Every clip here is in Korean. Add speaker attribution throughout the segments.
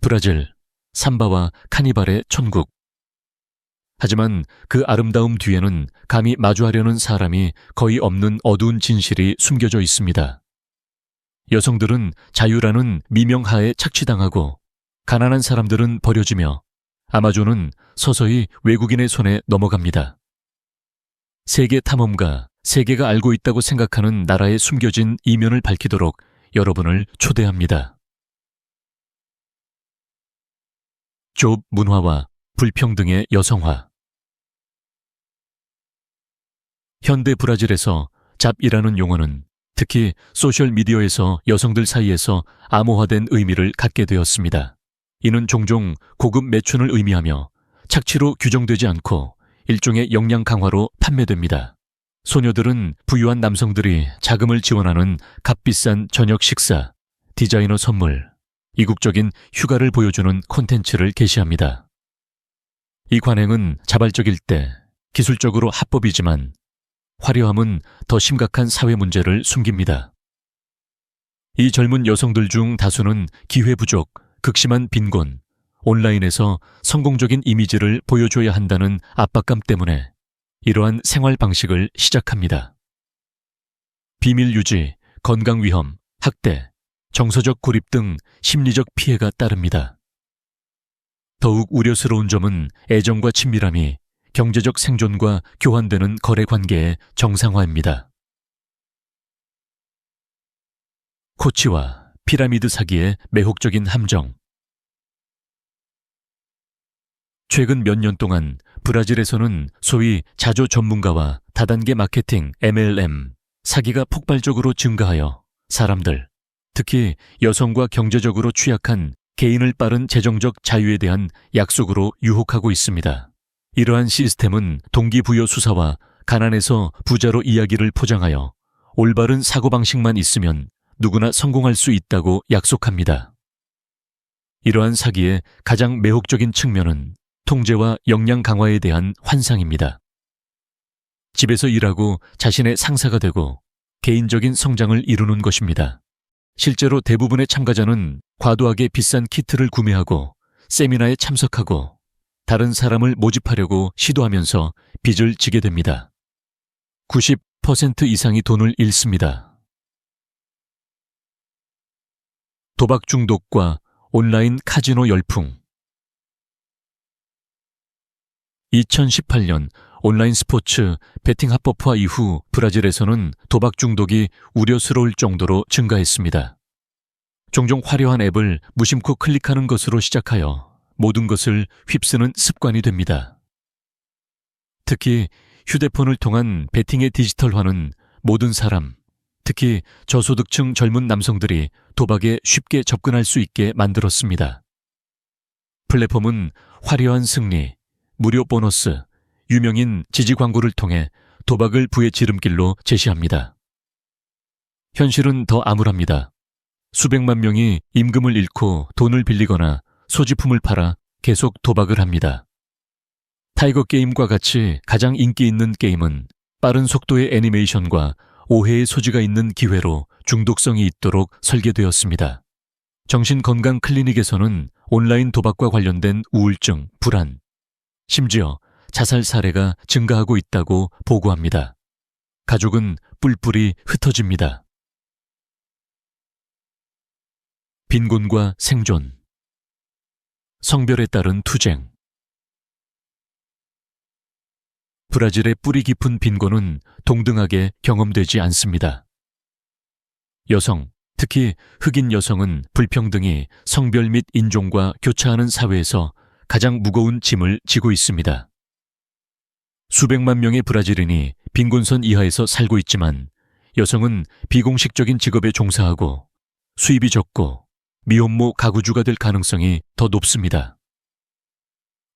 Speaker 1: 브라질, 삼바와 카니발의 천국. 하지만 그 아름다움 뒤에는 감히 마주하려는 사람이 거의 없는 어두운 진실이 숨겨져 있습니다. 여성들은 자유라는 미명하에 착취당하고 가난한 사람들은 버려지며 아마존은 서서히 외국인의 손에 넘어갑니다. 세계 탐험가, 세계가 알고 있다고 생각하는 나라의 숨겨진 이면을 밝히도록 여러분을 초대합니다. 좁 문화와 불평등의 여성화. 현대 브라질에서 잡이라는 용어는 특히 소셜미디어에서 여성들 사이에서 암호화된 의미를 갖게 되었습니다. 이는 종종 고급 매춘을 의미하며 착취로 규정되지 않고 일종의 역량 강화로 판매됩니다. 소녀들은 부유한 남성들이 자금을 지원하는 값비싼 저녁 식사, 디자이너 선물, 이국적인 휴가를 보여주는 콘텐츠를 게시합니다. 이 관행은 자발적일 때 기술적으로 합법이지만 화려함은 더 심각한 사회 문제를 숨깁니다. 이 젊은 여성들 중 다수는 기회 부족, 극심한 빈곤, 온라인에서 성공적인 이미지를 보여줘야 한다는 압박감 때문에 이러한 생활 방식을 시작합니다. 비밀 유지, 건강 위험, 학대, 정서적 고립 등 심리적 피해가 따릅니다. 더욱 우려스러운 점은 애정과 친밀함이 경제적 생존과 교환되는 거래 관계의 정상화입니다. 코치와 피라미드 사기의 매혹적인 함정. 최근 몇 년 동안 브라질에서는 소위 자조 전문가와 다단계 마케팅 MLM 사기가 폭발적으로 증가하여 사람들, 특히 여성과 경제적으로 취약한 개인을 빠른 재정적 자유에 대한 약속으로 유혹하고 있습니다. 이러한 시스템은 동기부여 수사와 가난에서 부자로 이야기를 포장하여 올바른 사고방식만 있으면 누구나 성공할 수 있다고 약속합니다. 이러한 사기의 가장 매혹적인 측면은 통제와 역량 강화에 대한 환상입니다. 집에서 일하고 자신의 상사가 되고 개인적인 성장을 이루는 것입니다. 실제로 대부분의 참가자는 과도하게 비싼 키트를 구매하고 세미나에 참석하고 다른 사람을 모집하려고 시도하면서 빚을 지게 됩니다. 90% 이상이 돈을 잃습니다. 도박 중독과 온라인 카지노 열풍. 2018년 온라인 스포츠 베팅 합법화 이후 브라질에서는 도박 중독이 우려스러울 정도로 증가했습니다. 종종 화려한 앱을 무심코 클릭하는 것으로 시작하여 모든 것을 휩쓰는 습관이 됩니다. 특히 휴대폰을 통한 베팅의 디지털화는 모든 사람, 특히 저소득층 젊은 남성들이 도박에 쉽게 접근할 수 있게 만들었습니다. 플랫폼은 화려한 승리, 무료 보너스, 유명인 지지 광고를 통해 도박을 부의 지름길로 제시합니다. 현실은 더 암울합니다. 수백만 명이 임금을 잃고 돈을 빌리거나 소지품을 팔아 계속 도박을 합니다. 타이거 게임과 같이 가장 인기 있는 게임은 빠른 속도의 애니메이션과 오해의 소지가 있는 기회로 중독성이 있도록 설계되었습니다. 정신건강 클리닉에서는 온라인 도박과 관련된 우울증, 불안, 심지어 자살 사례가 증가하고 있다고 보고합니다. 가족은 뿔뿔이 흩어집니다. 빈곤과 생존. 성별에 따른 투쟁. 브라질의 뿌리 깊은 빈곤은 동등하게 경험되지 않습니다. 여성, 특히 흑인 여성은 불평등이 성별 및 인종과 교차하는 사회에서 가장 무거운 짐을 지고 있습니다. 수백만 명의 브라질인이 빈곤선 이하에서 살고 있지만 여성은 비공식적인 직업에 종사하고 수입이 적고 미혼모 가구주가 될 가능성이 더 높습니다.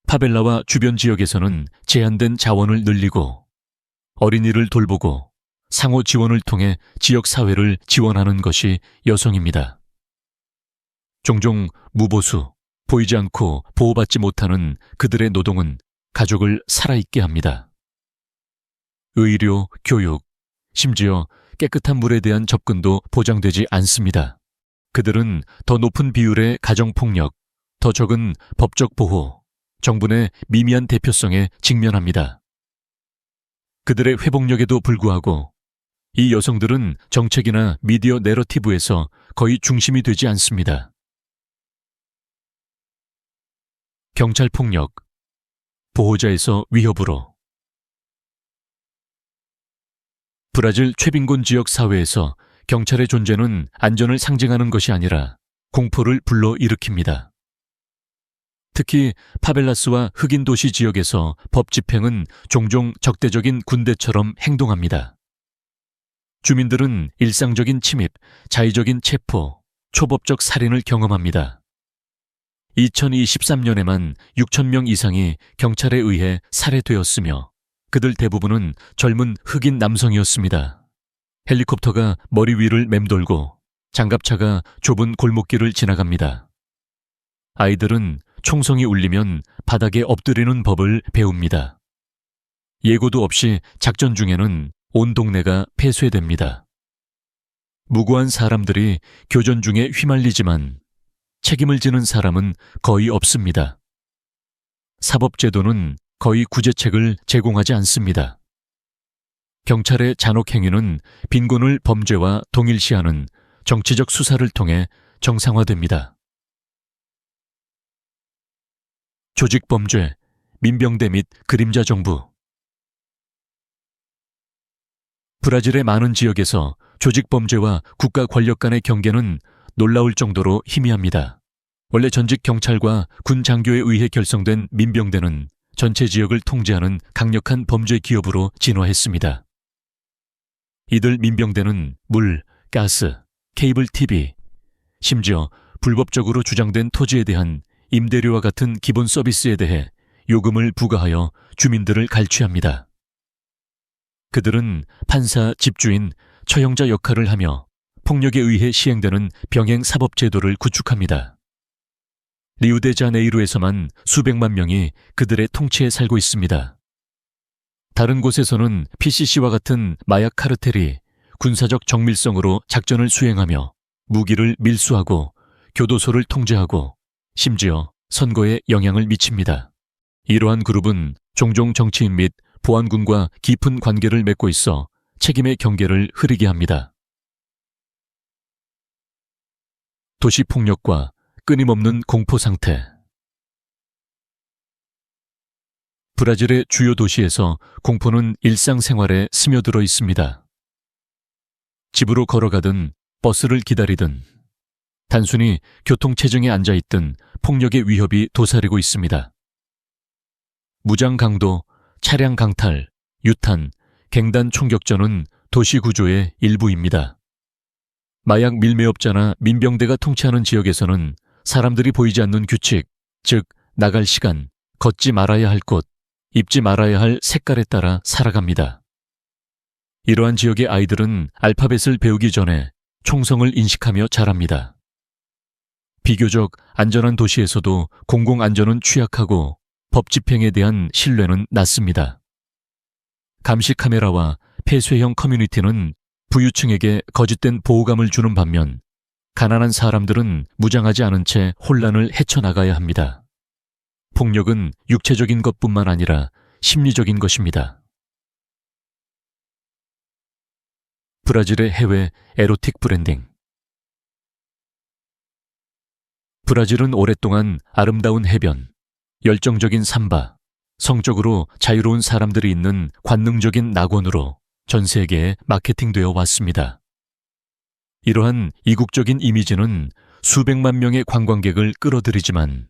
Speaker 1: 파벨라와 주변 지역에서는 제한된 자원을 늘리고 어린이를 돌보고 상호 지원을 통해 지역 사회를 지원하는 것이 여성입니다. 종종 무보수, 보이지 않고 보호받지 못하는 그들의 노동은 가족을 살아있게 합니다. 의료, 교육, 심지어 깨끗한 물에 대한 접근도 보장되지 않습니다. 그들은 더 높은 비율의 가정폭력, 더 더 적은 법적 보호, 정부의 미미한 대표성에 직면합니다. 그들의 회복력에도 불구하고 이 여성들은 정책이나 미디어 내러티브에서 거의 중심이 되지 않습니다. 경찰 폭력, 보호자에서 위협으로. 브라질 최빈곤 지역 사회에서 경찰의 존재는 안전을 상징하는 것이 아니라 공포를 불러일으킵니다. 특히 파벨라스와 흑인 도시 지역에서 법 집행은 종종 적대적인 군대처럼 행동합니다. 주민들은 일상적인 침입, 자의적인 체포, 초법적 살인을 경험합니다. 2023년에만 6,000명 이상이 경찰에 의해 살해되었으며 그들 대부분은 젊은 흑인 남성이었습니다. 헬리콥터가 머리 위를 맴돌고 장갑차가 좁은 골목길을 지나갑니다. 아이들은 총성이 울리면 바닥에 엎드리는 법을 배웁니다. 예고도 없이 작전 중에는 온 동네가 폐쇄됩니다. 무고한 사람들이 교전 중에 휘말리지만 책임을 지는 사람은 거의 없습니다. 사법제도는 거의 구제책을 제공하지 않습니다. 경찰의 잔혹 행위는 빈곤을 범죄와 동일시하는 정치적 수사를 통해 정상화됩니다. 조직범죄, 민병대 및 그림자 정부. 브라질의 많은 지역에서 조직범죄와 국가 권력 간의 경계는 놀라울 정도로 희미합니다. 원래 전직 경찰과 군 장교에 의해 결성된 민병대는 전체 지역을 통제하는 강력한 범죄 기업으로 진화했습니다. 이들 민병대는 물, 가스, 케이블 TV, 심지어 불법적으로 주장된 토지에 대한 임대료와 같은 기본 서비스에 대해 요금을 부과하여 주민들을 갈취합니다. 그들은 판사, 집주인, 처형자 역할을 하며 폭력에 의해 시행되는 병행 사법제도를 구축합니다. 리우데자네이루에서만 수백만 명이 그들의 통치에 살고 있습니다. 다른 곳에서는 PCC와 같은 마약 카르텔이 군사적 정밀성으로 작전을 수행하며 무기를 밀수하고 교도소를 통제하고 심지어 선거에 영향을 미칩니다. 이러한 그룹은 종종 정치인 및 보안군과 깊은 관계를 맺고 있어 책임의 경계를 흐리게 합니다. 도시 폭력과 끊임없는 공포 상태. 브라질의 주요 도시에서 공포는 일상생활에 스며들어 있습니다. 집으로 걸어가든 버스를 기다리든 단순히 교통체증에 앉아있든 폭력의 위협이 도사리고 있습니다. 무장 강도, 차량 강탈, 유탄, 갱단 총격전은 도시 구조의 일부입니다. 마약 밀매업자나 민병대가 통치하는 지역에서는 사람들이 보이지 않는 규칙, 즉 나갈 시간, 걷지 말아야 할 곳, 입지 말아야 할 색깔에 따라 살아갑니다. 이러한 지역의 아이들은 알파벳을 배우기 전에 총성을 인식하며 자랍니다. 비교적 안전한 도시에서도 공공안전은 취약하고 법 집행에 대한 신뢰는 낮습니다. 감시 카메라와 폐쇄형 커뮤니티는 부유층에게 거짓된 보호감을 주는 반면 가난한 사람들은 무장하지 않은 채 혼란을 헤쳐나가야 합니다. 폭력은 육체적인 것뿐만 아니라 심리적인 것입니다. 브라질의 해외 에로틱 브랜딩. 브라질은 오랫동안 아름다운 해변, 열정적인 삼바, 성적으로 자유로운 사람들이 있는 관능적인 낙원으로 전 세계에 마케팅되어 왔습니다. 이러한 이국적인 이미지는 수백만 명의 관광객을 끌어들이지만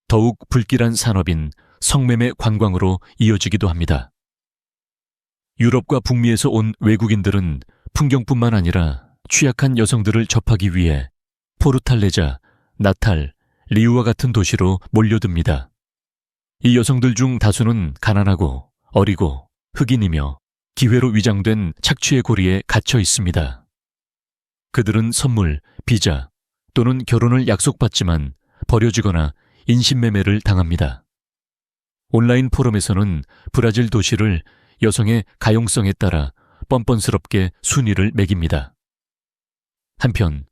Speaker 1: 더욱 불길한 산업인 성매매 관광으로 이어지기도 합니다. 유럽과 북미에서 온 외국인들은 풍경뿐만 아니라 취약한 여성들을 접하기 위해 포르탈레자, 나탈, 리우와 같은 도시로 몰려듭니다. 이 여성들 중 다수는 가난하고 어리고 흑인이며 기회로 위장된 착취의 고리에 갇혀 있습니다. 그들은 선물, 비자 또는 결혼을 약속받지만 버려지거나 인신매매를 당합니다. 온라인 포럼에서는 브라질 도시를 여성의 가용성에 따라 뻔뻔스럽게 순위를 매깁니다. 한편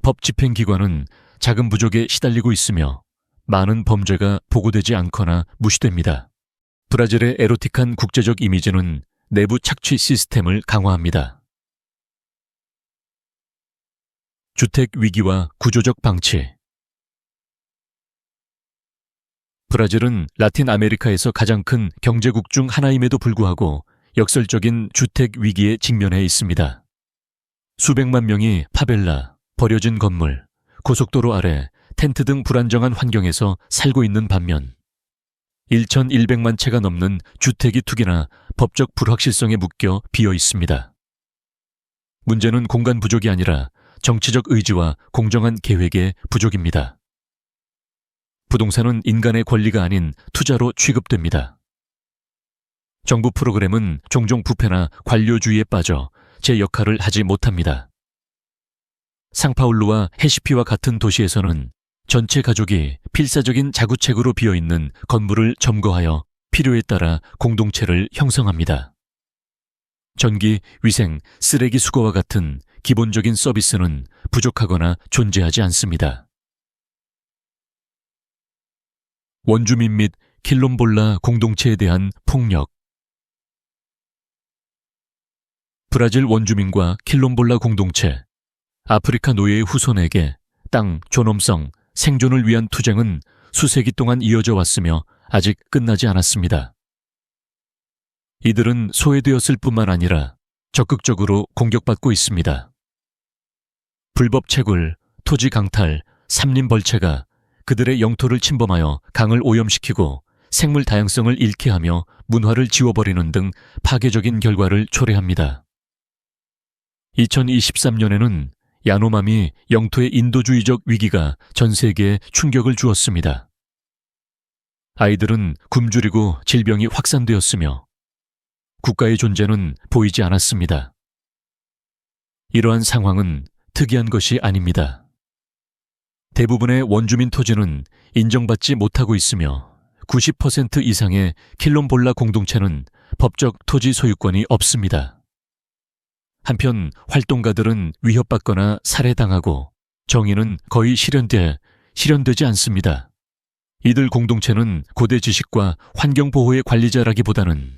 Speaker 1: 법 집행기관은 자금 부족에 시달리고 있으며 많은 범죄가 보고되지 않거나 무시됩니다. 브라질의 에로틱한 국제적 이미지는 내부 착취 시스템을 강화합니다. 주택 위기와 구조적 방치. 브라질은 라틴 아메리카에서 가장 큰 경제국 중 하나임에도 불구하고 역설적인 주택 위기에 직면해 있습니다. 수백만 명이 파벨라, 버려진 건물, 고속도로 아래 텐트 등 불안정한 환경에서 살고 있는 반면 1,100만 채가 넘는 주택이 투기나 법적 불확실성에 묶여 비어 있습니다. 문제는 공간 부족이 아니라 정치적 의지와 공정한 계획의 부족입니다. 부동산은 인간의 권리가 아닌 투자로 취급됩니다. 정부 프로그램은 종종 부패나 관료주의에 빠져 제 역할을 하지 못합니다. 상파울루와 해시피와 같은 도시에서는 전체 가족이 필사적인 자구책으로 비어있는 건물을 점거하여 필요에 따라 공동체를 형성합니다. 전기, 위생, 쓰레기 수거와 같은 기본적인 서비스는 부족하거나 존재하지 않습니다. 원주민 및 킬롬볼라 공동체에 대한 폭력. 브라질 원주민과 킬롬볼라 공동체, 아프리카 노예의 후손에게 땅, 존엄성, 생존을 위한 투쟁은 수세기 동안 이어져 왔으며 아직 끝나지 않았습니다. 이들은 소외되었을 뿐만 아니라 적극적으로 공격받고 있습니다. 불법 채굴, 토지 강탈, 삼림 벌채가 그들의 영토를 침범하여 강을 오염시키고 생물 다양성을 잃게 하며 문화를 지워버리는 등 파괴적인 결과를 초래합니다. 2023년에는 야노마미 영토의 인도주의적 위기가 전 세계에 충격을 주었습니다. 아이들은 굶주리고 질병이 확산되었으며 국가의 존재는 보이지 않았습니다. 이러한 상황은 특이한 것이 아닙니다. 대부분의 원주민 토지는 인정받지 못하고 있으며 90% 이상의 킬롬볼라 공동체는 법적 토지 소유권이 없습니다. 한편 활동가들은 위협받거나 살해당하고 정의는 거의 실현되지 않습니다. 이들 공동체는 고대 지식과 환경보호의 관리자라기보다는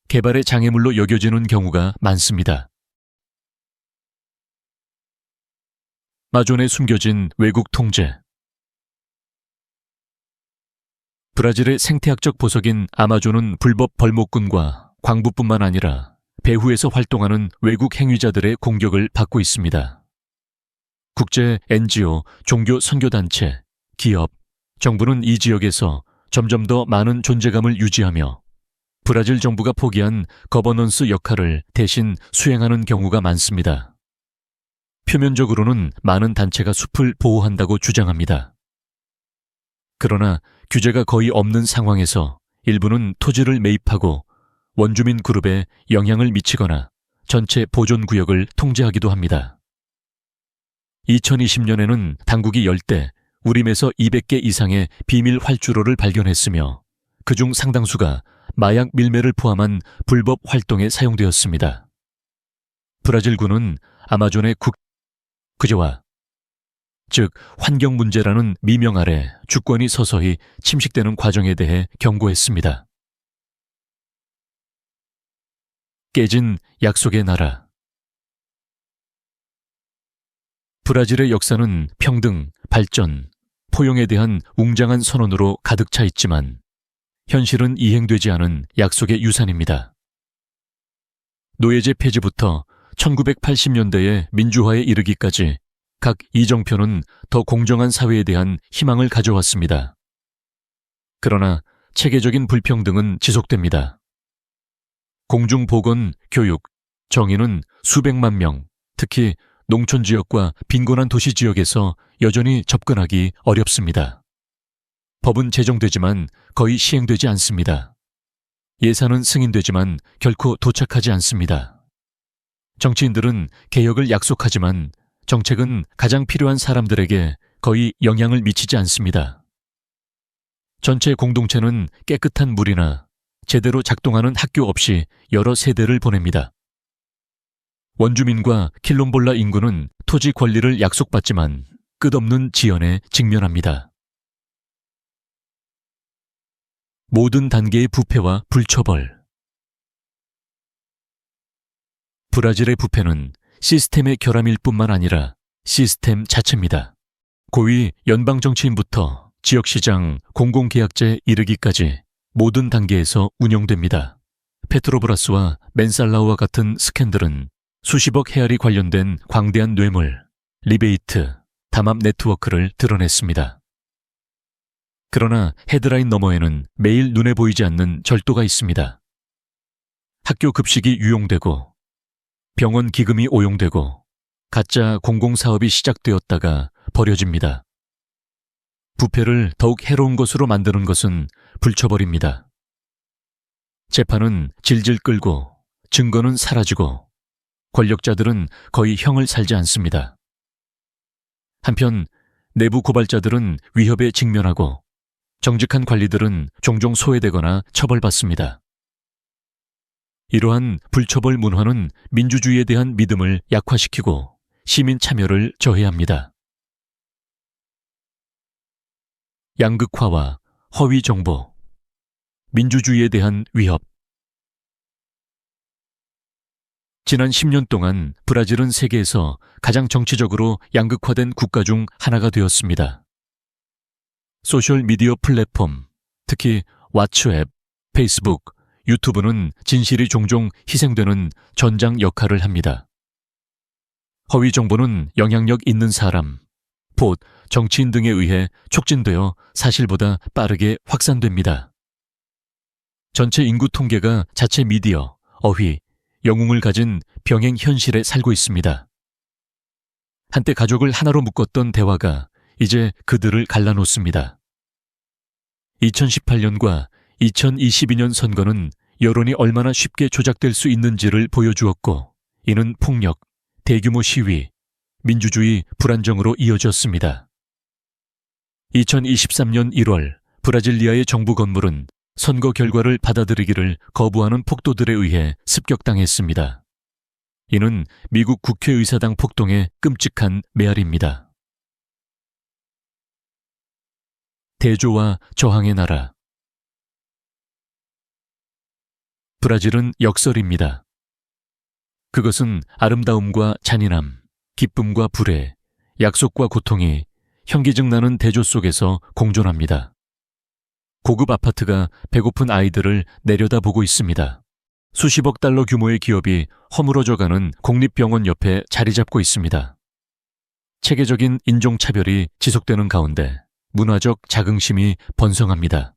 Speaker 1: 개발의 장애물로 여겨지는 경우가 많습니다. 마존에 숨겨진 외국 통제. 브라질의 생태학적 보석인 아마존은 불법 벌목꾼과 광부뿐만 아니라 배후에서 활동하는 외국 행위자들의 공격을 받고 있습니다. 국제 NGO, 종교 선교단체, 기업, 정부는 이 지역에서 점점 더 많은 존재감을 유지하며 브라질 정부가 포기한 거버넌스 역할을 대신 수행하는 경우가 많습니다. 표면적으로는 많은 단체가 숲을 보호한다고 주장합니다. 그러나 규제가 거의 없는 상황에서 일부는 토지를 매입하고 원주민 그룹에 영향을 미치거나 전체 보존구역을 통제하기도 합니다. 2020년에는 당국이 10대, 우림에서 200개 이상의 비밀 활주로를 발견했으며 그중 상당수가 마약 밀매를 포함한 불법 활동에 사용되었습니다. 브라질군은 아마존의 규제와 즉 환경 문제라는 미명 아래 주권이 서서히 침식되는 과정에 대해 경고했습니다. 깨진 약속의 나라. 브라질의 역사는 평등, 발전, 포용에 대한 웅장한 선언으로 가득 차 있지만 현실은 이행되지 않은 약속의 유산입니다. 노예제 폐지부터 1980년대의 민주화에 이르기까지 각 이정표는 더 공정한 사회에 대한 희망을 가져왔습니다. 그러나 체계적인 불평등은 지속됩니다. 공중보건, 교육, 정의는 수백만 명, 특히 농촌 지역과 빈곤한 도시 지역에서 여전히 접근하기 어렵습니다. 법은 제정되지만 거의 시행되지 않습니다. 예산은 승인되지만 결코 도착하지 않습니다. 정치인들은 개혁을 약속하지만 정책은 가장 필요한 사람들에게 거의 영향을 미치지 않습니다. 전체 공동체는 깨끗한 물이나 제대로 작동하는 학교 없이 여러 세대를 보냅니다. 원주민과 킬롬볼라 인구는 토지 권리를 약속받지만 끝없는 지연에 직면합니다. 모든 단계의 부패와 불처벌. 브라질의 부패는 시스템의 결함일 뿐만 아니라 시스템 자체입니다. 고위 연방정치인부터 지역시장, 공공계약제에 이르기까지 모든 단계에서 운영됩니다. 페트로브라스와 멘살라우와 같은 스캔들은 수십억 헤알이 관련된 광대한 뇌물, 리베이트, 담합 네트워크를 드러냈습니다. 그러나 헤드라인 너머에는 매일 눈에 보이지 않는 절도가 있습니다. 학교 급식이 유용되고 병원 기금이 오용되고 가짜 공공사업이 시작되었다가 버려집니다. 부패를 더욱 해로운 것으로 만드는 것은 불처벌입니다. 재판은 질질 끌고 증거는 사라지고 권력자들은 거의 형을 살지 않습니다. 한편 내부 고발자들은 위협에 직면하고 정직한 관리들은 종종 소외되거나 처벌받습니다. 이러한 불처벌 문화는 민주주의에 대한 믿음을 약화시키고 시민 참여를 저해합니다. 양극화와 허위 정보, 민주주의에 대한 위협. 지난 10년 동안 브라질은 세계에서 가장 정치적으로 양극화된 국가 중 하나가 되었습니다. 소셜미디어 플랫폼, 특히 왓츠앱, 페이스북, 유튜브는 진실이 종종 희생되는 전장 역할을 합니다. 허위 정보는 영향력 있는 사람, 봇, 정치인 등에 의해 촉진되어 사실보다 빠르게 확산됩니다. 전체 인구 통계가 자체 미디어, 어휘, 영웅을 가진 병행 현실에 살고 있습니다. 한때 가족을 하나로 묶었던 대화가 이제 그들을 갈라놓습니다. 2018년과 2022년 선거는 여론이 얼마나 쉽게 조작될 수 있는지를 보여주었고, 이는 폭력, 대규모 시위, 민주주의 불안정으로 이어졌습니다. 2023년 1월 브라질리아의 정부 건물은 선거 결과를 받아들이기를 거부하는 폭도들에 의해 습격당했습니다. 이는 미국 국회의사당 폭동의 끔찍한 메아리입니다. 대조와 저항의 나라. 브라질은 역설입니다. 그것은 아름다움과 잔인함, 기쁨과 불애, 약속과 고통이 현기증나는 대조 속에서 공존합니다. 고급 아파트가 배고픈 아이들을 내려다보고 있습니다. 수십억 달러 규모의 기업이 허물어져가는 공립병원 옆에 자리 잡고 있습니다. 체계적인 인종차별이 지속되는 가운데 문화적 자긍심이 번성합니다.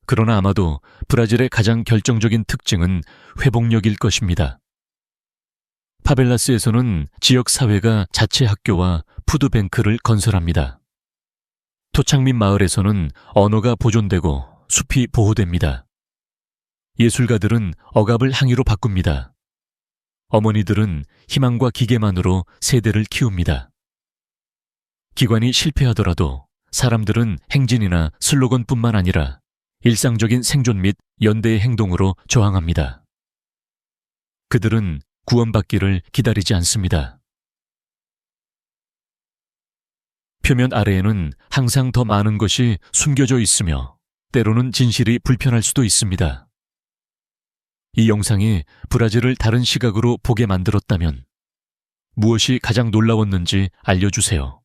Speaker 1: 그러나 아마도 브라질의 가장 결정적인 특징은 회복력일 것입니다. 파벨라스에서는 지역사회가 자체 학교와 푸드뱅크를 건설합니다. 토착민 마을에서는 언어가 보존되고 숲이 보호됩니다. 예술가들은 억압을 항의로 바꿉니다. 어머니들은 희망과 기계만으로 세대를 키웁니다. 기관이 실패하더라도 사람들은 행진이나 슬로건뿐만 아니라 일상적인 생존 및 연대의 행동으로 저항합니다. 그들은 구원받기를 기다리지 않습니다. 표면 아래에는 항상 더 많은 것이 숨겨져 있으며 때로는 진실이 불편할 수도 있습니다. 이 영상이 브라질을 다른 시각으로 보게 만들었다면 무엇이 가장 놀라웠는지 알려주세요.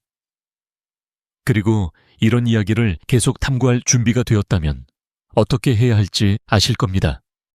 Speaker 1: 그리고 이런 이야기를 계속 탐구할 준비가 되었다면 어떻게 해야 할지 아실 겁니다.